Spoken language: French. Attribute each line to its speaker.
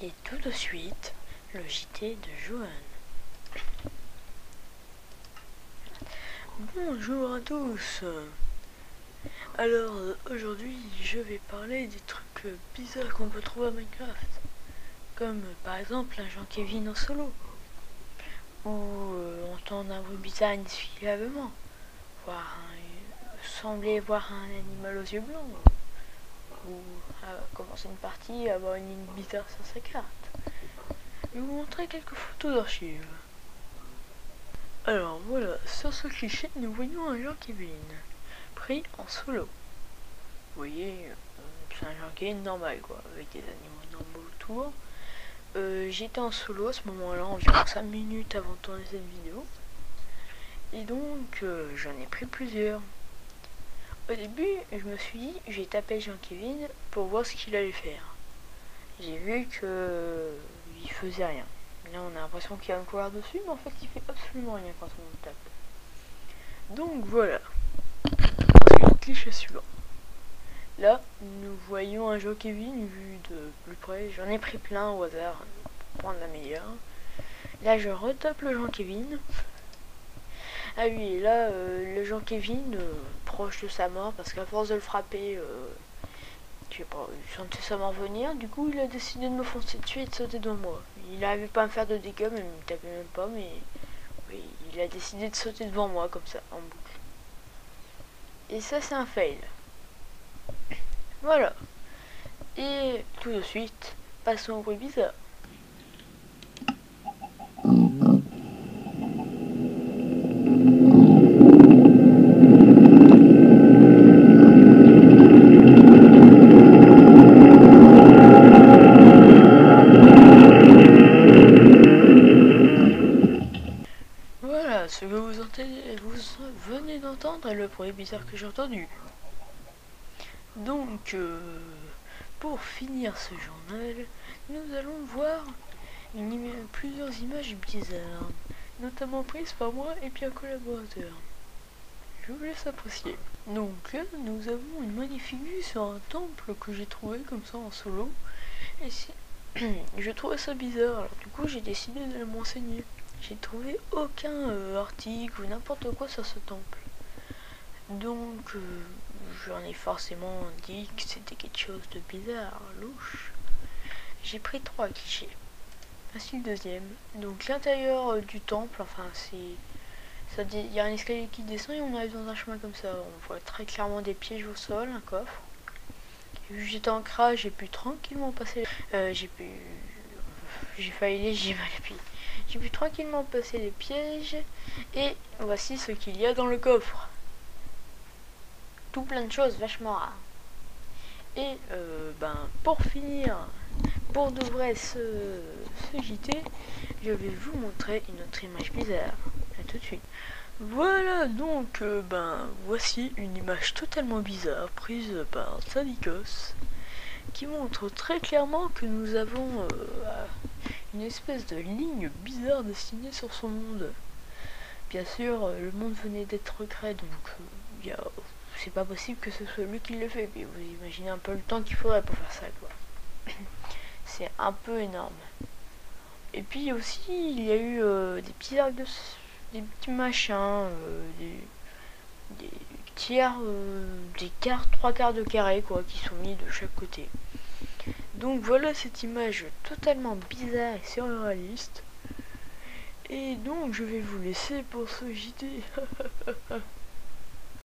Speaker 1: Et tout de suite, le JT de Johan. Bonjour à tous. Alors aujourd'hui je vais parler des trucs bizarres qu'on peut trouver à Minecraft. Comme par exemple un Jean-Kevin en solo. Ou entendre un bruit bizarre inexplicablement. Sembler voir un animal aux yeux blancs. Ou commencer une partie, avoir une ligne bizarre sur sa carte. Je vais vous montrer quelques photos d'archives. Alors voilà, sur ce cliché, nous voyons un Jean-Kevin pris en solo. Vous voyez, c'est un Jean-Kevin normal quoi, avec des animaux normaux autour. J'étais en solo à ce moment-là, environ 5 minutes avant de tourner cette vidéo. Et donc, j'en ai pris plusieurs. Au début, je me suis dit, j'ai tapé Jean-Kevin pour voir ce qu'il allait faire. J'ai vu que il faisait rien. Là, on a l'impression qu'il y a un couloir dessus, mais en fait, il fait absolument rien quand on le tape. Donc voilà. Le cliché suivant. Là, nous voyons un Jean-Kevin vu de plus près. J'en ai pris plein au hasard pour prendre la meilleure. Là, je retape le Jean-Kevin. Ah oui, et là, le Jean-Kevin, proche de sa mort, parce qu'à force de le frapper, je sais pas, il sentait sa mort venir. Du coup, il a décidé de me foncer dessus et de sauter devant moi. Il n'arrivait pas à me faire de dégâts, mais il me tapait même pas, mais oui, il a décidé de sauter devant moi, comme ça, en boucle. Et ça, c'est un fail. Voilà. Et tout de suite, passons au bruit bizarre. Voilà, ce que vous venez d'entendre est le bruit bizarre que j'ai entendu. Donc, pour finir ce journal, nous allons voir plusieurs images bizarres, notamment prises par moi et puis un collaborateur. Je vous laisse apprécier. Donc là, nous avons une magnifique vue sur un temple que j'ai trouvé comme ça en solo. Et je trouvais ça bizarre, alors du coup j'ai décidé de me renseigner. J'ai trouvé aucun article ou n'importe quoi sur ce temple. Donc j'en ai forcément dit que c'était quelque chose de bizarre, louche. J'ai pris 3 clichés. Voici le deuxième. Donc l'intérieur du temple, enfin il y a un escalier qui descend et on arrive dans un chemin comme ça. On voit très clairement des pièges au sol, un coffre. Vu que j'étais en crash, j'ai pu tranquillement passer. J'ai failli, j'ai mal appuyé. J'ai pu tranquillement passer les pièges. Et voici ce qu'il y a dans le coffre. Tout plein de choses vachement rares. Et pour finir, pour de vrai ce JT, je vais vous montrer une autre image bizarre. A tout de suite. Voilà donc, voici une image totalement bizarre prise par Sadikos qui montre très clairement que nous avons une espèce de ligne bizarre dessinée sur son monde. Bien sûr, le monde venait d'être recréé, donc c'est pas possible que ce soit lui qui le fait. Puis vous imaginez un peu le temps qu'il faudrait pour faire ça, quoi. C'est un peu énorme. Et puis aussi, il y a eu des petits arcs des petits machins, des tiers, des quarts, 3/4 de carré, quoi, qui sont mis de chaque côté. Donc voilà cette image totalement bizarre et surréaliste. Et donc je vais vous laisser pour ce JT.